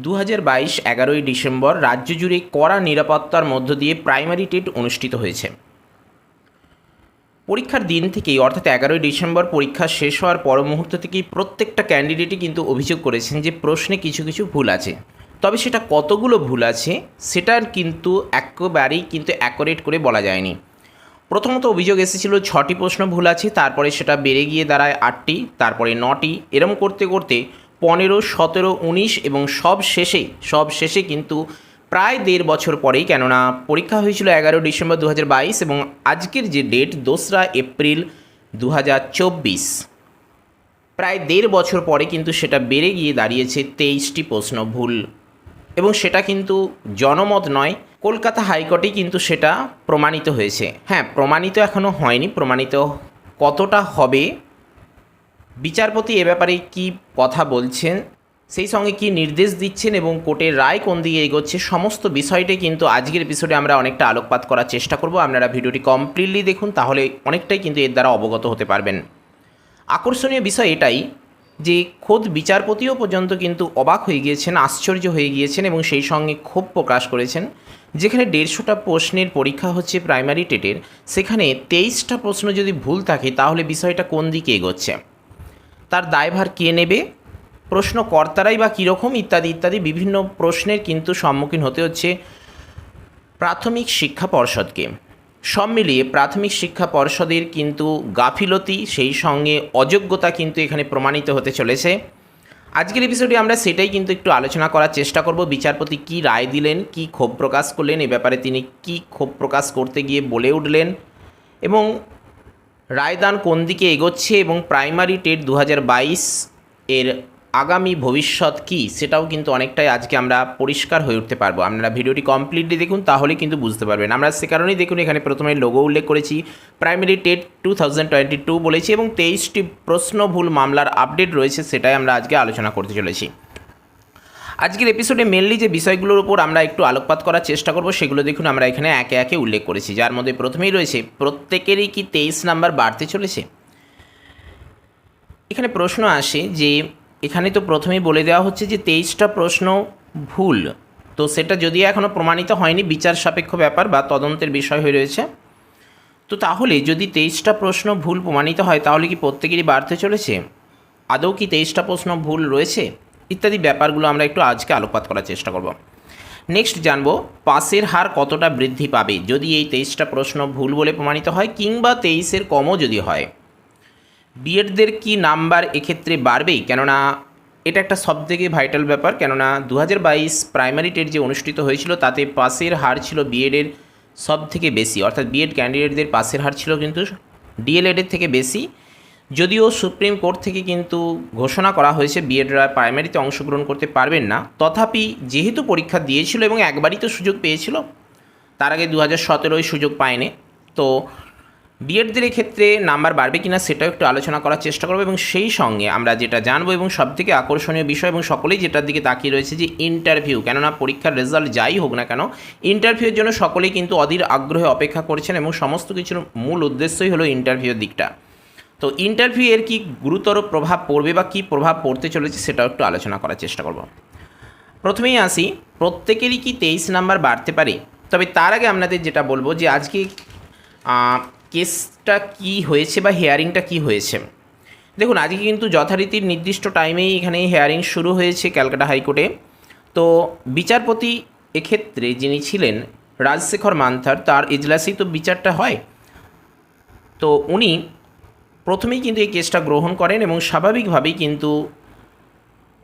2022 11ই December রাজ্য জুড়ে কড়া নিরাপত্তার মধ্য দিয়ে প্রাইমারি টেট অনুষ্ঠিত হয়েছে। পরীক্ষার দিন থেকেই অর্থাৎ 11ই ডিসেম্বর পরীক্ষা শেষ হওয়ার পর মুহূর্ত থেকেই প্রত্যেকটা ক্যান্ডিডেটই কিন্তু অভিযোগ করেছেন যে প্রশ্নে কিছু কিছু ভুল আছে। তবে সেটা কতগুলো ভুল আছে সেটার কিন্তু একেবারেই কিন্তু অ্যাকুরেট করে বলা যায়নি। প্রথমত অভিযোগ এসেছিল 6টি প্রশ্ন ভুল আছে, তারপরে সেটা বেড়ে গিয়ে দাঁড়ায় 8টি, তারপরে 9টি, এরম করতে করতে 15, 17, 19 এবং সব শেষে কিন্তু প্রায় 1.5 বছর পরেই, কেননা পরীক্ষা হয়েছিল 11 ডিসেম্বর 2022 এবং আজকের যে ডেট 2রা এপ্রিল 2024, প্রায় 1.5 বছর পরে কিন্তু সেটা বেড়ে গিয়ে দাঁড়িয়েছে 23টি প্রশ্ন ভুল। এবং সেটা কিন্তু জনমত নয়, কলকাতা হাইকোর্টেই কিন্তু সেটা প্রমাণিত হয়েছে। হ্যাঁ, প্রমাণিত এখনও হয়নি, প্রমাণিত কতটা হবে, বিচারপতি এ ব্যাপারে কী কথা বলছেন, সেই সঙ্গে কী নির্দেশ দিচ্ছেন এবং কোর্টের রায় কোন দিকে এগোচ্ছে, সমস্ত বিষয়টাই কিন্তু আজকের এপিসোডে আমরা অনেকটা আলোকপাত করার চেষ্টা করব। আপনারা ভিডিওটি কমপ্লিটলি দেখুন, তাহলে অনেকটাই কিন্তু এর দ্বারা অবগত হতে পারবেন। আকর্ষণীয় বিষয় এটাই যে খোদ বিচারপতিও পর্যন্ত কিন্তু অবাক হয়ে গিয়েছেন, আশ্চর্য হয়ে গিয়েছেন এবং সেই সঙ্গে ক্ষোভ প্রকাশ করেছেন। যেখানে 150টা প্রশ্নের পরীক্ষা হচ্ছে প্রাইমারি টেটের, সেখানে 23টা প্রশ্ন যদি ভুল থাকে তাহলে বিষয়টা কোন দিকে এগোচ্ছে, তার দায়ভার কে নেবে, প্রশ্নকর্তারাই বা কীরকম, ইত্যাদি ইত্যাদি বিভিন্ন প্রশ্নের কিন্তু সম্মুখীন হতে হচ্ছে প্রাথমিক শিক্ষা পর্ষদকে। সব মিলিয়ে প্রাথমিক শিক্ষা পর্ষদের কিন্তু গাফিলতি, সেই সঙ্গে অযোগ্যতা কিন্তু এখানে প্রমাণিত হতে চলেছে। আজকের এপিসোডে আমরা সেটাই কিন্তু একটু আলোচনা করার চেষ্টা করব। বিচারপতি কি রায় দিলেন, কি ক্ষোভ প্রকাশ করলেন, এ ব্যাপারে তিনি কি ক্ষোভ প্রকাশ করতে গিয়ে বলে উঠলেন এবং রায়দান কোন দিকে এগোচ্ছে এবং প্রাইমারি টেট 2022 এর আগামী ভবিষ্যৎ কী, সেটাও কিন্তু অনেকটাই আজকে আমরা পরিষ্কার হয়ে উঠতে পারবো। আপনারা ভিডিওটি কমপ্লিটলি দেখুন, তাহলে কিন্তু বুঝতে পারবেন। আমরা সে কারণেই দেখুন এখানে প্রথমে লোগো উল্লেখ করেছি, প্রাইমারি টেট 2022 বলেছি এবং 23টি প্রশ্ন ভুল মামলার আপডেট রয়েছে, সেটাই আমরা আজকে আলোচনা করতে চলেছি। আজকের এপিসোডে মেনলি যে বিষয়গুলোর উপর আমরা একটু আলোকপাত করার চেষ্টা করব সেগুলো দেখুন আমরা এখানে একে একে উল্লেখ করেছি, যার মধ্যে প্রথমেই রয়েছে প্রত্যেকেরই কি 23 নাম্বার বাড়তে চলেছে। এখানে প্রশ্ন আসে যে এখানে তো প্রথমেই বলে দেওয়া হচ্ছে যে 23টা প্রশ্ন ভুল, তো সেটা যদিও এখনও প্রমাণিত হয়নি, বিচার সাপেক্ষ ব্যাপার বা তদন্তের বিষয় হয়ে রয়েছে। তো তাহলে যদি 23টা প্রশ্ন ভুল প্রমাণিত হয় তাহলে কি প্রত্যেকেরই বাড়তে চলেছে, আদৌ কি 23টা প্রশ্ন ভুল রয়েছে, ইত্যাদি ব্যাপারগুলো আমরা একটু আজকে আলোকপাত করার চেষ্টা করব। নেক্সট জানবো পাসের হার কতটা বৃদ্ধি পাবে যদি এই 23টা প্রশ্ন ভুল বলে প্রমাণিত হয়, কিংবা 23-এর কমও যদি হয়। বিএডদের কি নাম্বার এক্ষেত্রে বাড়বেই, কেননা এটা একটা সবথেকে ভাইটাল ব্যাপার, কেননা 2022 প্রাইমারি টেট যে অনুষ্ঠিত হয়েছিল তাতে পাসের হার ছিল বিএডের সব থেকে বেশি, অর্থাৎ বিএড ক্যান্ডিডেটদের পাসের হার ছিল কিন্তু ডিএলএডের থেকে বেশি। যদিও সুপ্রিম কোর্ট থেকে কিন্তু ঘোষণা করা হয়েছে বিএডরা প্রাইমারিতে অংশগ্রহণ করতে পারবেন না, তথাপি যেহেতু পরীক্ষা দিয়েছিল এবং একবারই তো সুযোগ পেয়েছিল, তার আগে 2017 সুযোগ পায়নি, তো বিএডদের ক্ষেত্রে নাম্বার বাড়বে কিনা সেটাও একটু আলোচনা করার চেষ্টা করবো। এবং সেই সঙ্গে আমরা যেটা জানবো এবং সবথেকে আকর্ষণীয় বিষয় এবং সকলেই যেটার দিকে তাকিয়ে রয়েছে যে ইন্টারভিউ, কেননা পরীক্ষার রেজাল্ট যাই হোক না কেন ইন্টারভিউর জন্য সকলেই কিন্তু অধীর আগ্রহে অপেক্ষা করছেন এবং সমস্ত কিছুর মূল উদ্দেশ্যই হলো ইন্টারভিউর দিকটা। তো ইন্টারভিউ এর কি গুরুতর প্রভাব পড়বে বা কী প্রভাব পড়তে চলেছে সেটাও একটু আলোচনা করার চেষ্টা করব। প্রথমেই আসি, প্রত্যেকেরই কি 23 নাম্বার বাড়তে পারে। তবে তার আগে আপনাদের যেটা বলবো যে আজকে কেসটা কি হয়েছে বা হিয়ারিংটা কি হয়েছে। দেখুন আজকে কিন্তু যথারীতির নির্দিষ্ট টাইমেই এখানে হিয়ারিং শুরু হয়েছে ক্যালকাটা হাইকোর্টে। তো বিচারপতি এক্ষেত্রে যিনি ছিলেন রাজশেখর মান্থার, তার এজলাসেই তো বিচারটা হয়। তো উনি প্রথমেই কিন্তু এই কেসটা গ্রহণ করেন এবং স্বাভাবিকভাবেই কিন্তু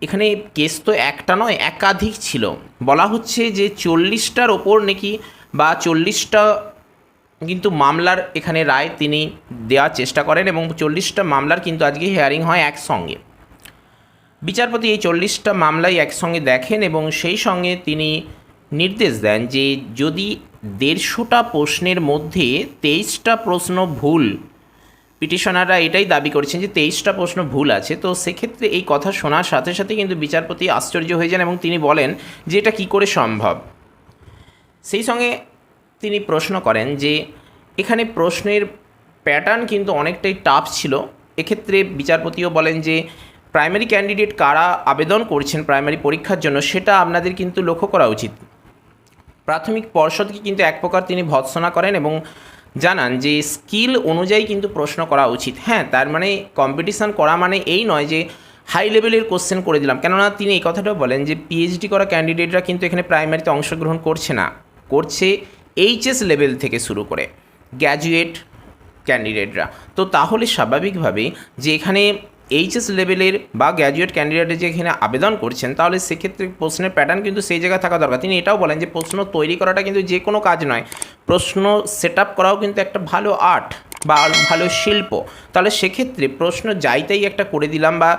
এখানে কেস তো একটা নয় একাধিক ছিল, বলা হচ্ছে যে 40টার ওপর নাকি বা 40টা কিন্তু মামলার এখানে রায় তিনি দেওয়ার চেষ্টা করেন এবং 40টা মামলার কিন্তু আজকে হিয়ারিং হয় একসঙ্গে। বিচারপতি এই 40টা মামলাই একসঙ্গে দেখেন এবং সেই সঙ্গে তিনি নির্দেশ দেন যে যদি 150টা প্রশ্নের মধ্যে 23টা প্রশ্ন ভুল, পিটিশনাররা এটাই দাবি করছেন যে 23টা প্রশ্ন ভুল আছে, তো সেক্ষেত্রে এই কথা শোনার সাথে সাথে কিন্তু বিচারপতি আশ্চর্য হয়ে যান এবং তিনি বলেন যে এটা কী করে সম্ভব। সেই সঙ্গে তিনি প্রশ্ন করেন যে এখানে প্রশ্নের প্যাটার্ন কিন্তু অনেকটাই টাফ ছিল। এক্ষেত্রে বিচারপতিও বলেন যে প্রাইমারি ক্যান্ডিডেট কারা আবেদন করছেন প্রাইমারি পরীক্ষার জন্য সেটা আপনাদের কিন্তু লক্ষ্য করা উচিত। প্রাথমিক পর্ষদকে কিন্তু এক প্রকার তিনি ভৎসনা করেন এবং জানান যে স্কিল অনুযায়ী কিন্তু প্রশ্ন করা উচিত। হ্যাঁ, তার মানে কম্পিটিশান করা মানে এই নয় যে হাই লেভেলের কোশ্চেন করে দিলাম, কেননা তিনি এই কথাটাও বলেন যে পিএইচডি করা ক্যান্ডিডেটরা কিন্তু এখানে প্রাইমারিতে অংশগ্রহণ করছে না, করছে এইচএস লেভেল থেকে শুরু করে গ্র্যাজুয়েট ক্যান্ডিডেটরা। তো তাহলে স্বাভাবিকভাবেই যে এখানে এইচএস লেভেলের বা গ্র্যাজুয়েট ক্যান্ডিডেটরা যে এখানে আবেদন করছেন, তাহলে সেক্ষেত্রে প্রশ্নের প্যাটার্ন কিন্তু সেই জায়গায় থাকা দরকার। তিনি এটাও বলেন যে প্রশ্ন তৈরি করাটা কিন্তু যে কোনো কাজ নয়, প্রশ্ন সেট আপ করাও কিন্তু একটা ভালো আর্ট বা ভালো শিল্প। তাহলে সেক্ষেত্রে প্রশ্ন যাইতেই একটা করে দিলাম বা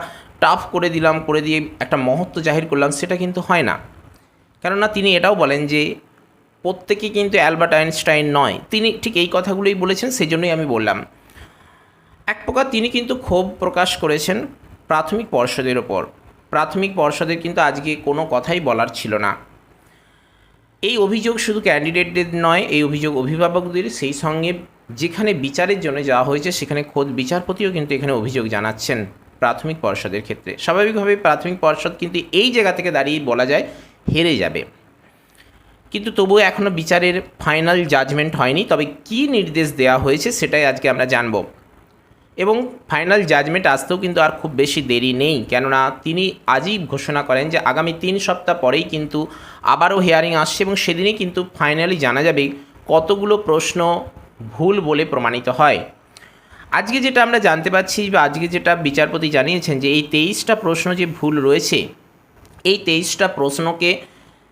টাফ করে দিলাম, করে দিয়ে একটা মহত্ব জাহির করলাম, সেটা কিন্তু হয় না। কেননা তিনি এটাও বলেন যে প্রত্যেকে কিন্তু অ্যালবার্ট আইনস্টাইন নয়। তিনি ঠিক এই কথাগুলোই বলেছেন, সেই জন্যই আমি বললাম। এক প্রকার তিনি কিন্তু ক্ষোভ প্রকাশ করেছেন প্রাথমিক পর্ষদের ওপর। প্রাথমিক পর্ষদের কিন্তু আজকে কোনো কথাই বলার ছিল না। এই অভিযোগ শুধু ক্যান্ডিডেটদের নয়, এই অভিযোগ অভিভাবকদের, সেই সঙ্গে যেখানে বিচারের জন্য যাওয়া হয়েছে সেখানে খোদ বিচারপতিও কিন্তু এখানে অভিযোগ জানাচ্ছেন প্রাথমিক পর্ষদের ক্ষেত্রে। স্বাভাবিকভাবে প্রাথমিক পর্ষদ কিন্তু এই জায়গা থেকে দাঁড়িয়ে বলা যায় হেরে যাবে, কিন্তু তবুও এখনও বিচারের ফাইনাল জাজমেন্ট হয়নি। তবে কী নির্দেশ দেওয়া হয়েছে সেটাই আজকে আমরা জানব, এবং ফাইনাল জাজমেন্ট আসতেও কিন্তু আর খুব বেশি দেরি নেই, কেননা তিনি আজই ঘোষণা করেন যে আগামী 3 সপ্তাহ পরেই কিন্তু আবারও হিয়ারিং আসছে এবং সেদিনই কিন্তু ফাইনালি জানা যাবে কতগুলো প্রশ্ন ভুল বলে প্রমাণিত হয়। আজকে যেটা আমরা জানতে পারছি বা আজকে যেটা বিচারপতি জানিয়েছেন যে এই 23টা প্রশ্ন যে ভুল রয়েছে, এই 23টা প্রশ্নকে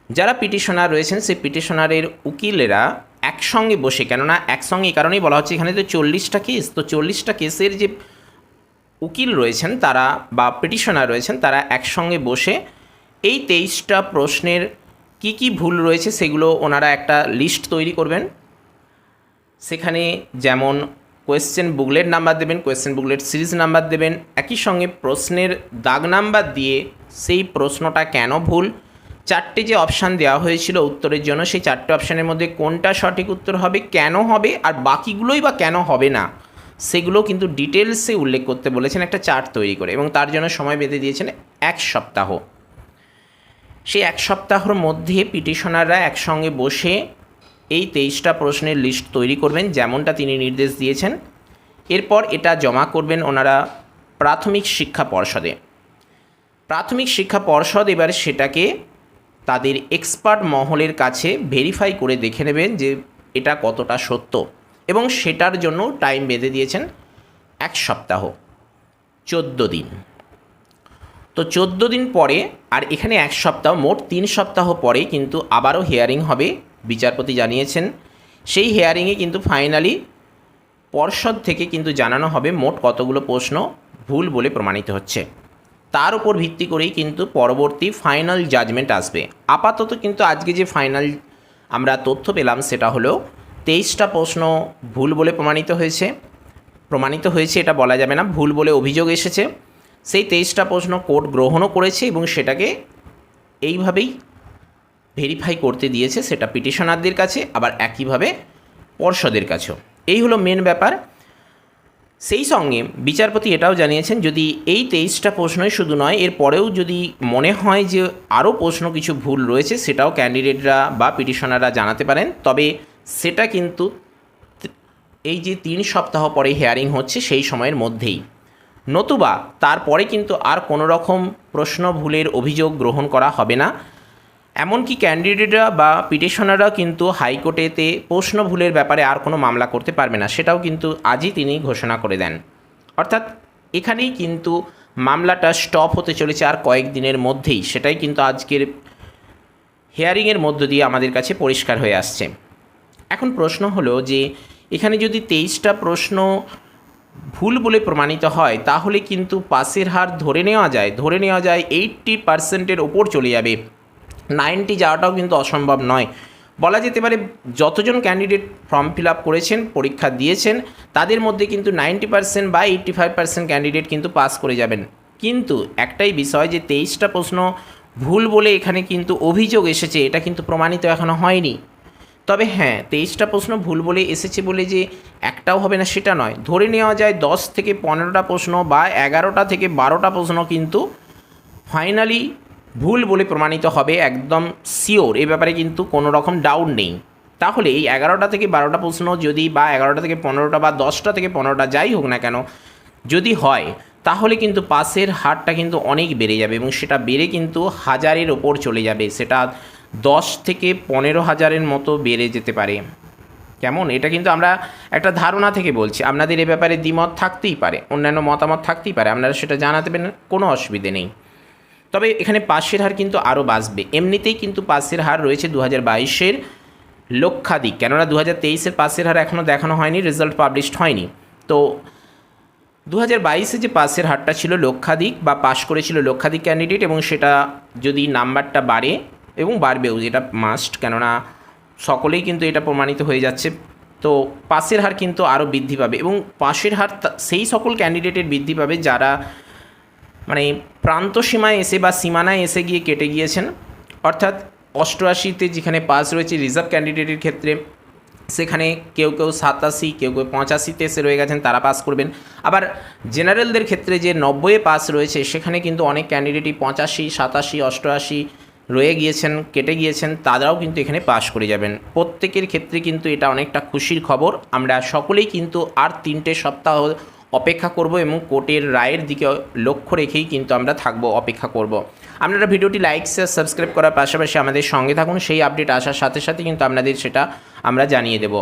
যারা পিটিশনার রয়েছেন সেই পিটিশনারের উকিলেরা একসঙ্গে বসে, কেননা একসঙ্গে এই কারণেই বলা হচ্ছে এখানে তো 40টা কেস, তো 40টা কেসের যে উকিল রয়েছেন তারা বা পিটিশনার রয়েছেন তারা একসঙ্গে বসে এই 23টা প্রশ্নের কি কি ভুল রয়েছে সেগুলো ওনারা একটা লিস্ট তৈরি করবেন। সেখানে যেমন কোয়েশ্চেন বুকলেট নাম্বার দেবেন, কোয়েশ্চেন বুকলেট সিরিজ নাম্বার দেবেন, একই সঙ্গে প্রশ্নের দাগ নাম্বার দিয়ে সেই প্রশ্নটা কেন ভুল, 4টে যে অপশান দেওয়া হয়েছিল উত্তরের জন্য সেই 4টে অপশানের মধ্যে কোনটা সঠিক উত্তর হবে, কেন হবে, আর বাকিগুলোই বা কেন হবে না, সেগুলো কিন্তু ডিটেলসে উল্লেখ করতে বলেছেন একটা চার্ট তৈরি করে, এবং তার জন্য সময় বেঁধে দিয়েছেন 1 সপ্তাহ। সেই 1 সপ্তাহের মধ্যে পিটিশনাররা একসঙ্গে বসে এই 23টা প্রশ্নের লিস্ট তৈরি করবেন যেমনটা তিনি নির্দেশ দিয়েছেন। এরপর এটা জমা করবেন ওনারা প্রাথমিক শিক্ষা পর্ষদে। প্রাথমিক শিক্ষা পর্ষদ এবার সেটাকে তাদের এক্সপার্ট মহলের কাছে ভেরিফাই করে দেখে নেবেন যে এটা কতটা সত্য, এবং সেটার জন্য টাইম বেঁধে দিয়েছেন 1 সপ্তাহ, 14 দিন। তো 14 দিন পরে আর এখানে 1 সপ্তাহ, মোট 3 সপ্তাহ পরে কিন্তু আবারও হিয়ারিং হবে, বিচারপতি জানিয়েছেন। সেই হিয়ারিংয়ে কিন্তু ফাইনালি পর্ষদ থেকে কিন্তু জানানো হবে মোট কতগুলো প্রশ্ন ভুল বলে প্রমাণিত হচ্ছে, তার উপর ভিত্তি করেই কিন্তু পরবর্তী ফাইনাল জাজমেন্ট আসবে। আপাতত কিন্তু আজকে যে ফাইনাল আমরা তথ্য পেলাম সেটা হলো 23টা প্রশ্ন ভুল বলে প্রমাণিত হয়েছে এটা বলা যাবে না, ভুল বলে অভিযোগ এসেছে। সেই 23টা প্রশ্ন কোর্ট গ্রহণও করেছে এবং সেটাকে এইভাবেই ভেরিফাই করতে দিয়েছে, সেটা পিটিশনারদের কাছে আবার একইভাবে পর্ষদের কাছেও। এই হলো মেন ব্যাপার। সেই সঙ্গে বিচারপতি এটাও জানিয়েছেন যদি এই 23টা প্রশ্নই শুধু নয়, এর পরেও যদি মনে হয় যে আরও প্রশ্ন কিছু ভুল রয়েছে সেটাও ক্যান্ডিডেটরা বা পিটিশনাররা জানাতে পারেন, তবে সেটা কিন্তু এই যে 3 সপ্তাহ পরে হিয়ারিং হচ্ছে সেই সময়ের মধ্যেই, নতুবা তারপরে কিন্তু আর কোনো রকম প্রশ্ন ভুলের অভিযোগ গ্রহণ করা হবে না। এমনকি ক্যান্ডিডেটরা বা পিটিশনাররা কিন্তু হাইকোর্টেতে প্রশ্ন ভুলের ব্যাপারে আর কোনো মামলা করতে পারবে না, সেটাও কিন্তু আজই তিনি ঘোষণা করে দেন। অর্থাৎ এখানেই কিন্তু মামলাটা স্টপ হতে চলেছে আর কয়েকদিনের মধ্যেই, সেটাই কিন্তু আজকের হিয়ারিংয়ের মধ্য দিয়ে আমাদের কাছে পরিষ্কার হয়ে আসছে। এখন প্রশ্ন হলো যে এখানে যদি 23টা প্রশ্ন ভুল বলে প্রমাণিত হয় তাহলে কিন্তু পাসের হার ধরে নেওয়া যায় 80%-এর ওপর চলে যাবে। 90 যাওয়াটাও কিন্তু অসম্ভব নয়। বলা যেতে পারে যতজন ক্যান্ডিডেট ফর্ম ফিল আপ করেছেন, পরীক্ষা দিয়েছেন, তাদের মধ্যে কিন্তু 90% বা 85% ক্যান্ডিডেট কিন্তু পাস করে যাবেন। কিন্তু একটাই বিষয় যে 23টা প্রশ্ন ভুল বলে এখানে কিন্তু অভিযোগ এসেছে, এটা কিন্তু প্রমাণিত এখনও হয়নি। তবে হ্যাঁ, 23টা প্রশ্ন ভুল বলে এসেছে বলে যে একটাও হবে না সেটা নয়, ধরে নেওয়া যায় 10 থেকে 15টা প্রশ্ন বা 11টা থেকে 12টা প্রশ্ন কিন্তু ফাইনালি ভুল বলে প্রমাণিত হবে, একদম শিওর, এ ব্যাপারে কিন্তু কোনো রকম ডাউট নেই। তাহলে এই 11টা থেকে 12টা প্রশ্ন যদি বা 11টা থেকে 15টা বা 10টা থেকে 15টা যাই হোক না কেন যদি হয়, তাহলে কিন্তু পাসের হারটা কিন্তু অনেক বেড়ে যাবে এবং সেটা বেড়ে কিন্তু হাজারের ওপর চলে যাবে, সেটা 10 থেকে 15,000-এর মতো বেড়ে যেতে পারে। কেমন, এটা কিন্তু আমরা একটা ধারণা থেকে বলছি, আপনাদের এ ব্যাপারে দ্বিমত থাকতেই পারে, অন্যান্য মতামত থাকতেই পারে, আপনারা সেটা জানাতে পারেন, কোনো অসুবিধে নেই। তবে এখানে পাসের হার কিন্তু আরও বাড়বে, এমনিতেই কিন্তু পাসের হার রয়েছে 2022-এর লক্ষাধিক, কেননা 2023-এর পাসের হার এখনও দেখানো হয়নি, রেজাল্ট পাবলিশড হয়নি। তো 2022-এ যে পাসের হারটা ছিল লক্ষাধিক বা পাস করেছিল লক্ষাধিক ক্যান্ডিডেট, এবং সেটা যদি নাম্বারটা বাড়ে এবং বাড়বেও, যেটা মাস্ট, কেননা সকলেই কিন্তু এটা প্রমাণিত হয়ে যাচ্ছে, তো পাসের হার কিন্তু আরও বৃদ্ধি পাবে এবং পাসের হার সেই সকল ক্যান্ডিডেটের বৃদ্ধি পাবে যারা মানে প্রান্ত সীমায় এসে বা সীমানায় এসে গিয়ে কেটে গিয়েছেন, অর্থাৎ 88-তে যেখানে পাস রয়েছে রিজার্ভ ক্যান্ডিডেটের ক্ষেত্রে, সেখানে কেউ 87, কেউ 85-তে এসে রয়ে গেছেন, তারা পাস করবেন। আবার জেনারেলদের ক্ষেত্রে যে 90-এ পাস রয়েছে, সেখানে কিন্তু অনেক ক্যান্ডিডেটই 85, 87, 88 রয়ে গিয়েছেন, কেটে গিয়েছেন, তারাও কিন্তু এখানে পাস করে যাবেন। প্রত্যেকের ক্ষেত্রে কিন্তু এটা অনেকটা খুশির খবর। আমরা সকলেই কিন্তু আর 3টে সপ্তাহ অপেক্ষা করব এবং কোর্টের রায়ের দিকে লক্ষ্য রেখেই কিন্তু আমরা থাকবো, অপেক্ষা করব। আপনারা ভিডিওটি লাইক, শেয়ার, সাবস্ক্রাইব করার পাশাপাশি আমাদের সঙ্গে থাকুন, সেই আপডেট আসার সাথে সাথে কিন্তু আপনাদের সেটা আমরা জানিয়ে দেব।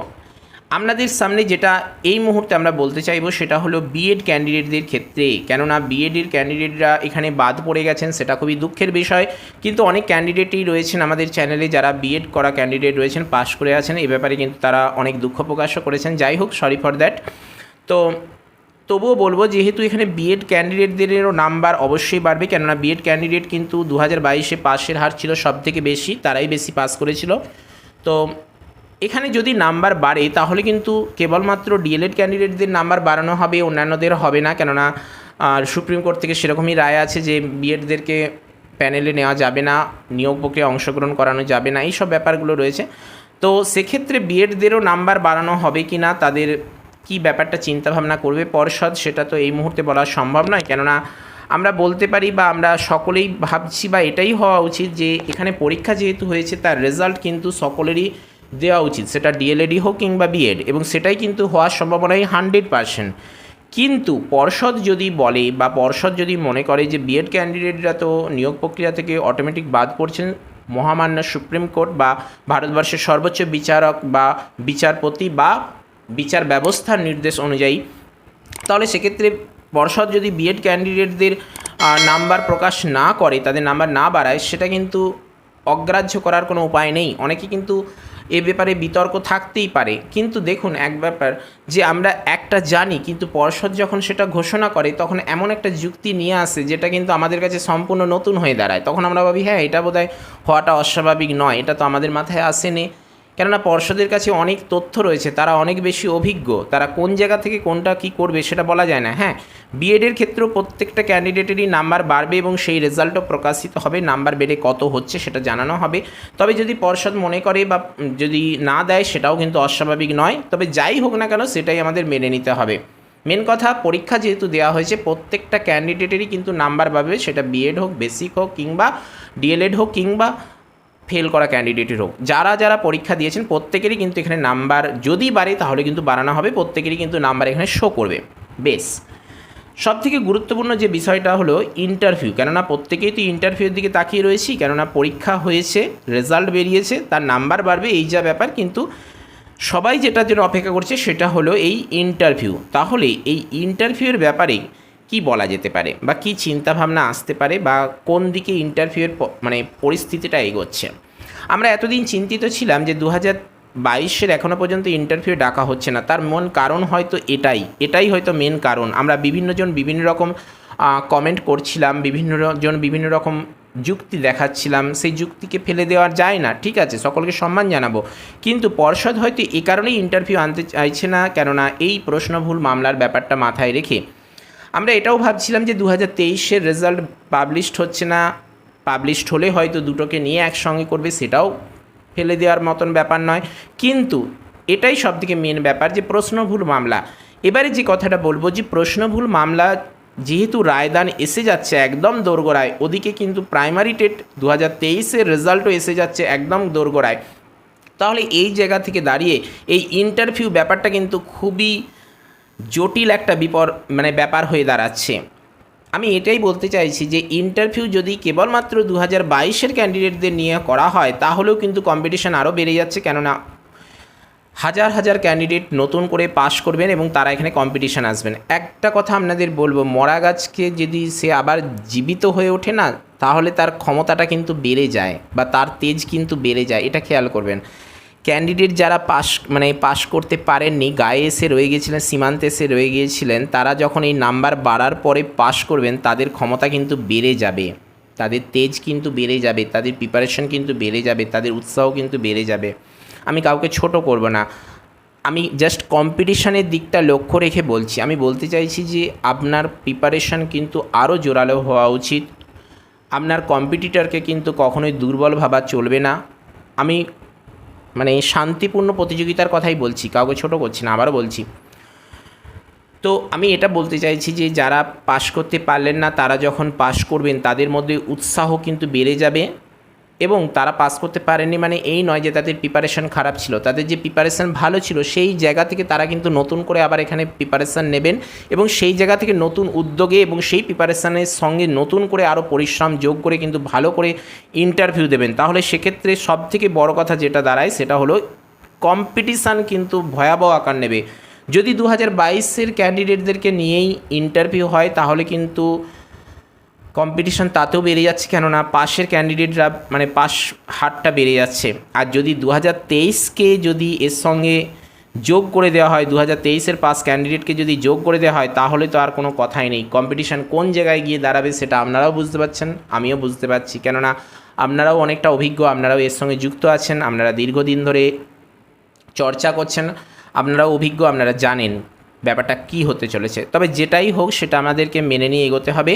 আপনাদের সামনে যেটা এই মুহূর্তে আমরা বলতে চাইবো সেটা হলো বিএড ক্যান্ডিডেটদের ক্ষেত্রে, কেননা বিএডের ক্যান্ডিডেটরা এখানে বাদ পড়ে গেছেন, সেটা খুবই দুঃখের বিষয়। কিন্তু অনেক ক্যান্ডিডেটই রয়েছেন আমাদের চ্যানেলে যারা বিএড করা ক্যান্ডিডেট রয়েছেন, পাস করে আছেন, এ ব্যাপারে কিন্তু তারা অনেক দুঃখ প্রকাশও করেছেন। যাই হোক, সরি ফর দ্যাট। তো তবুও বলবো, যেহেতু এখানে বিএড ক্যান্ডিডেটদেরও নাম্বার অবশ্যই বাড়বে, কেননা বিএড ক্যান্ডিডেট কিন্তু 2022-এ পাসের হার ছিল সবথেকে বেশি, তারাই বেশি পাস করেছিল। তো এখানে যদি নাম্বার বাড়ে তাহলে কিন্তু কেবলমাত্র ডিএলএড ক্যান্ডিডেটদের নাম্বার বাড়ানো হবে, অন্যান্যদের হবে না, কেননা সুপ্রিম কোর্ট থেকে সেরকমই রায় আছে যে বিএডদেরকে প্যানেলে নেওয়া যাবে না, নিয়োগ প্রক্রিয়া অংশগ্রহণ করানো যাবে না, এইসব ব্যাপারগুলো রয়েছে। তো সেক্ষেত্রে বিএডদেরও নাম্বার বাড়ানো হবে কি না, তাদের কি ব্যাপারটা চিন্তাভাবনা করবে পর্ষদ, সেটা তো এই মুহূর্তে বলা সম্ভব নয়। কেননা আমরা বলতে পারি বা আমরা সকলেই ভাবছি বা এটাই হওয়া উচিত যে এখানে পরীক্ষা যেহেতু হয়েছে, তার রেজাল্ট কিন্তু সকলেরই দেওয়া উচিত, সেটা ডিএলএডই হোক কিংবা বিএড, এবং সেটাই কিন্তু হওয়ার সম্ভাবনাই 100%। কিন্তু পর্ষদ যদি বলে বা পর্ষদ যদি মনে করে যে বিএড ক্যান্ডিডেটরা তো নিয়োগ প্রক্রিয়া থেকে অটোমেটিক বাদ পড়ছেন, মহামান্য সুপ্রিম কোর্ট বা ভারতবর্ষের সর্বোচ্চ বিচারক বা বিচারপতি বা বিচার ব্যবস্থার নির্দেশ অনুযায়ী, তাহলে সেক্ষেত্রে পর্ষদ যদি বিএড ক্যান্ডিডেটদের নাম্বার প্রকাশ না করে, তাদের নাম্বার না বাড়ায়, সেটা কিন্তু অগ্রাহ্য করার কোনো উপায় নেই। অনেকে কিন্তু এ ব্যাপারে বিতর্ক থাকতেই পারে, কিন্তু দেখুন এক ব্যাপার যে আমরা একটা জানি, কিন্তু পর্ষদ যখন সেটা ঘোষণা করে তখন এমন একটা যুক্তি নিয়ে আসে যেটা কিন্তু আমাদের কাছে সম্পূর্ণ নতুন হয়ে দাঁড়ায়। তখন আমরা ভাবি হ্যাঁ, এটা বোধহয় হওয়াটা অস্বাভাবিক নয়, এটা তো আমাদের মাথায় আসেনি। কেননা পর্ষদের কাছে অনেক তথ্য রয়েছে, তারা অনেক বেশি অভিজ্ঞ, তারা কোন জায়গা থেকে কোনটা কি করবে সেটা বলা যায় না। হ্যাঁ, বিএডের ক্ষেত্রেও প্রত্যেকটা ক্যান্ডিডেটেরই নাম্বার বাড়বে এবং সেই রেজাল্টও প্রকাশিত হবে, নাম্বার বেড়ে কত হচ্ছে সেটা জানানো হবে। তবে যদি পর্ষদ মনে করে বা যদি না দেয়, সেটাও কিন্তু অস্বাভাবিক নয়। তবে যাই হোক না কেন, সেটাই আমাদের মেনে নিতে হবে। মেন কথা, পরীক্ষা যেহেতু দেওয়া হয়েছে, প্রত্যেকটা ক্যান্ডিডেটেরই কিন্তু নাম্বার পাবে, সেটা বিএড হোক, বেসিক হোক কিংবা ডিএলএড হোক কিংবা ফেল করা ক্যান্ডিডেটের হোক, যারা যারা পরীক্ষা দিয়েছেন প্রত্যেকেরই কিন্তু এখানে নাম্বার যদি বাড়ে তাহলে কিন্তু বাড়ানো হবে, প্রত্যেকেরই কিন্তু নাম্বার এখানে শো করবে। বেশ, সবথেকে গুরুত্বপূর্ণ যে বিষয়টা হলো ইন্টারভিউ, কেননা প্রত্যেকেই তো ইন্টারভিউর দিকে তাকিয়ে রয়েছি, কেননা পরীক্ষা হয়েছে, রেজাল্ট বেরিয়েছে, তার নাম্বার বাড়বে, এই যা ব্যাপার। কিন্তু সবাই যেটার জন্য অপেক্ষা করছে সেটা হলো এই ইন্টারভিউ। তাহলে এই ইন্টারভিউয়ের ব্যাপারে কি বলা যেতে পারে বা কী চিন্তাভাবনা আসতে পারে বা কোন দিকে ইন্টারভিউয়ের মানে পরিস্থিতিটা এগোচ্ছে। আমরা এতদিন চিন্তিত ছিলাম যে 2022-এর এখনও পর্যন্ত ইন্টারভিউ ডাকা হচ্ছে না, তার মূল কারণ হয়তো এটাই হয়তো মেন কারণ। আমরা বিভিন্নজন বিভিন্ন রকম কমেন্ট করছিলাম, বিভিন্নজন বিভিন্ন রকম যুক্তি দেখাচ্ছিলাম, সেই যুক্তিকে ফেলে দেওয়া যায় না, ঠিক আছে, সকলকে সম্মান জানাবো। কিন্তু পর্ষদ হয়তো এ কারণেই ইন্টারভিউ আনতে চাইছে না, কেননা এই প্রশ্নভুল মামলার ব্যাপারটা মাথায় রেখে আমরা এটাও ভাবছিলাম যে 2023-এর রেজাল্ট পাবলিশড হচ্ছে না, পাবলিশড হলে হয়তো দুটোকে নিয়ে একসঙ্গে করবে, সেটাও ফেলে দেওয়ার মতন ব্যাপার নয়, কিন্তু এটাই সবথেকে মেন ব্যাপার যে প্রশ্নভুল মামলা। এবারে যে কথাটা বলবো যে প্রশ্নভুল মামলা যেহেতু রায়দান এসে যাচ্ছে একদম দোরগোড়ায়, ওদিকে কিন্তু প্রাইমারি টেট 2023-এর রেজাল্টও এসে যাচ্ছে একদম দোরগোড়ায়, তাহলে এই জায়গা থেকে দাঁড়িয়ে এই ইন্টারভিউ ব্যাপারটা কিন্তু খুবই জটিল একটা ব্যাপার হয়ে দাঁড়াচ্ছে। আমি এটাই বলতে চাইছি যে ইন্টারভিউ যদি কেবলমাত্র 2022-এর ক্যান্ডিডেটদের নিয়ে করা হয় তাহলেও কিন্তু কম্পিটিশান আরও বেড়ে যাচ্ছে, কেননা হাজার হাজার ক্যান্ডিডেট নতুন করে পাশ করবেন এবং তারা এখানে কম্পিটিশান আসবেন। একটা কথা আপনাদের বলবো, মরা গাছকে যদি সে আবার জীবিত হয়ে ওঠে না, তাহলে তার ক্ষমতাটা কিন্তু বেড়ে যায় বা তার তেজ কিন্তু বেড়ে যায়, এটা খেয়াল করবেন। ক্যান্ডিডেট যারা পাশ করতে পারেননি, গায়ে এসে রয়ে গিয়েছিলেন, সীমান্তে এসে রয়ে গিয়েছিলেন, তারা যখন এই নাম্বার বাড়ার পরে পাশ করবেন তাদের ক্ষমতা কিন্তু বেড়ে যাবে, তাদের তেজ কিন্তু বেড়ে যাবে, তাদের প্রিপারেশন কিন্তু বেড়ে যাবে, তাদের উৎসাহ কিন্তু বেড়ে যাবে। আমি কাউকে ছোট করব না, আমি জাস্ট কম্পিটিশানের দিকটা লক্ষ্য রেখে বলছি। আমি বলতে চাইছি যে আপনার প্রিপারেশন কিন্তু আরও জোরালো হওয়া উচিত, আপনার কম্পিটিটরকে কিন্তু কখনোই দুর্বল ভাবা চলবে না। আমি শান্তিপূর্ণ প্রতিযোগিতার কথাই বলছি, কাউকে ছোট করছি না, আবারও বলছি। তো আমি এটা বলতে চাইছি যে যারা পাশ করতে পারলেন না তারা যখন পাশ করবেন তাদের মধ্যে উৎসাহ কিন্তু বেড়ে যাবে, এবং তারা পাস করতে পারেনি মানে এই নয় যে তাদের প্রিপারেশান খারাপ ছিল, তাদের যে প্রিপারেশান ভালো ছিল সেই জায়গা থেকে তারা কিন্তু নতুন করে আবার এখানে প্রিপারেশান নেবেন, এবং সেই জায়গা থেকে নতুন উদ্যোগে এবং সেই প্রিপারেশানের সঙ্গে নতুন করে আরও পরিশ্রম যোগ করে কিন্তু ভালো করে ইন্টারভিউ দেবেন। তাহলে সেক্ষেত্রে সবথেকে বড় কথা যেটা দাঁড়ায় সেটা হলো কম্পিটিশান কিন্তু ভয়াবহ আকার নেবে। যদি 2022-এর ক্যান্ডিডেটদেরকে নিয়েই ইন্টারভিউ হয় তাহলে কিন্তু কম্পিটিশন তাতেও বেড়ে যাচ্ছে, কেননা পাশের ক্যান্ডিডেটরা পাশ হারটা বেড়ে যাচ্ছে। আর যদি 2023-কে যদি এর সঙ্গে যোগ করে দেওয়া হয়, 2023-এর পাস ক্যান্ডিডেটকে যদি যোগ করে দেওয়া হয় তাহলে তো আর কোনো কথাই নেই। কম্পিটিশান কোন জায়গায় গিয়ে দাঁড়াবে সেটা আপনারাও বুঝতে পারছেন, আমিও বুঝতে পারছি, কেননা আপনারাও অনেকটা অভিজ্ঞ, আপনারাও এর সঙ্গে যুক্ত আছেন, আপনারা দীর্ঘদিন ধরে চর্চা করছেন, আপনারাও অভিজ্ঞ, আপনারা জানেন ব্যাপারটা কি হতে চলেছে। তবে যেটাই হোক সেটা আমাদেরকে মেনে নিয়ে এগোতে হবে।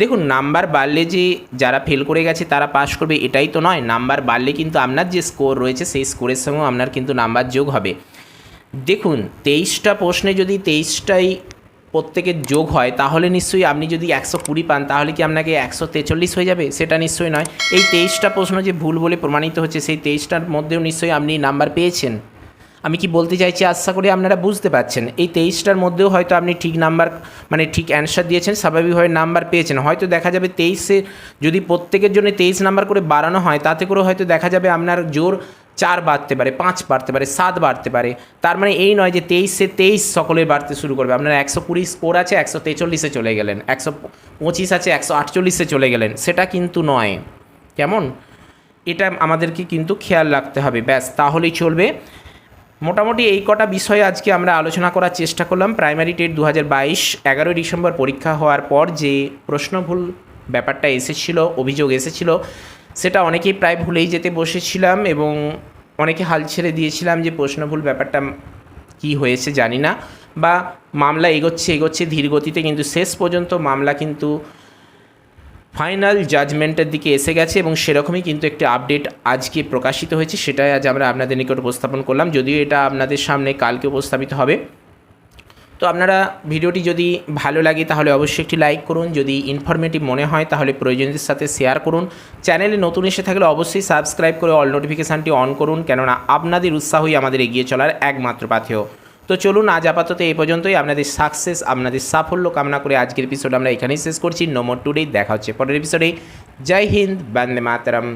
দেখুন, নাম্বার বাড়লে যে যারা ফেল করে গেছে তারা পাস করবে এটাই তো নয়, নাম্বার বাড়লে কিন্তু আপনার যে স্কোর রয়েছে সেই স্কোরের সঙ্গেও আপনার কিন্তু নাম্বার যোগ হবে। দেখুন, 23টা প্রশ্নে যদি 23টাই প্রত্যেকের যোগ হয় তাহলে নিশ্চয়ই আপনি যদি 120 পান তাহলে কি আপনাকে 143 হয়ে যাবে? সেটা নিশ্চয়ই নয়। এই 23টা প্রশ্ন যে ভুল বলে প্রমাণিত হচ্ছে সেই 23টার মধ্যেও নিশ্চয়ই আপনি নাম্বার পেয়েছেন। আমি কি বলতে চাইছি আশা করি আপনারা বুঝতে পারছেন। এই 23টার মধ্যেও হয়তো আপনি ঠিক নাম্বার ঠিক অ্যান্সার দিয়েছেন, স্বাভাবিকভাবে নাম্বার পেয়েছেন। হয়তো দেখা যাবে 23-এ যদি প্রত্যেকের জন্য 23 নাম্বার করে বাড়ানো হয় তাতে করে হয়তো দেখা যাবে আপনার জোর 4 বাড়তে পারে, 5 বাড়তে পারে, 7 বাড়তে পারে। তার মানে এই নয় যে 23-এ 23 সকলের বাড়তে শুরু করবে। আপনার 120 স্কোর আছে, 143-এ চলে গেলেন, 125 আছে, 148-এ চলে গেলেন, সেটা কিন্তু নয়। কেমন? এটা আমাদেরকে কিন্তু খেয়াল রাখতে হবে, ব্যাস, তাহলেই চলবে। মোটামুটি এই কটা বিষয়ে আজকে আমরা আলোচনা করার চেষ্টা করলাম। প্রাইমারি টেট 2022 11 ডিসেম্বর পরীক্ষা হওয়ার পর যে প্রশ্নভুল ব্যাপারটা এসেছিল, অভিযোগ এসেছিল, সেটা অনেকেই প্রায় ভুলেই যেতে বসেছিলাম এবং অনেকে হাল ছেড়ে দিয়েছিলাম যে প্রশ্নভুল ব্যাপারটা কি হয়েছে জানি না, বা মামলা এগোচ্ছে ধীর গতিতে, কিন্তু শেষ পর্যন্ত মামলা কিন্তু ফাইনাল জাজমেন্টের দিকে এসে গেছে এবং সেরকমই কিন্তু একটি আপডেট আজকে প্রকাশিত হয়েছে, সেটাই আজ আমরা আপনাদের নিকট উপস্থাপন করলাম। যদিও এটা আপনাদের সামনে কালকে উপস্থাপিত হবে। তো আপনারা ভিডিওটি যদি ভালো লাগে তাহলে অবশ্যই একটি লাইক করুন, যদি ইনফরমেটিভ মনে হয় তাহলে প্রয়োজনদের সাথে শেয়ার করুন। চ্যানেলে নতুন এসে থাকলে অবশ্যই সাবস্ক্রাইব করে অল নোটিফিকেশানটি অন করুন, কেননা আপনাদের উৎসাহই আমাদের এগিয়ে চলার একমাত্র পাথেয়। তো চলুন, আজ আপাতত এই পর্যন্তই। আপনাদের সাকসেস, আপনাদের সাফল্য কামনা করে আজকের এপিসোড আমরা এখানেই শেষ করছি। No more today. দেখা হচ্ছে পরের এপিসোডে। জয় হিন্দ, বন্দে মাতরম।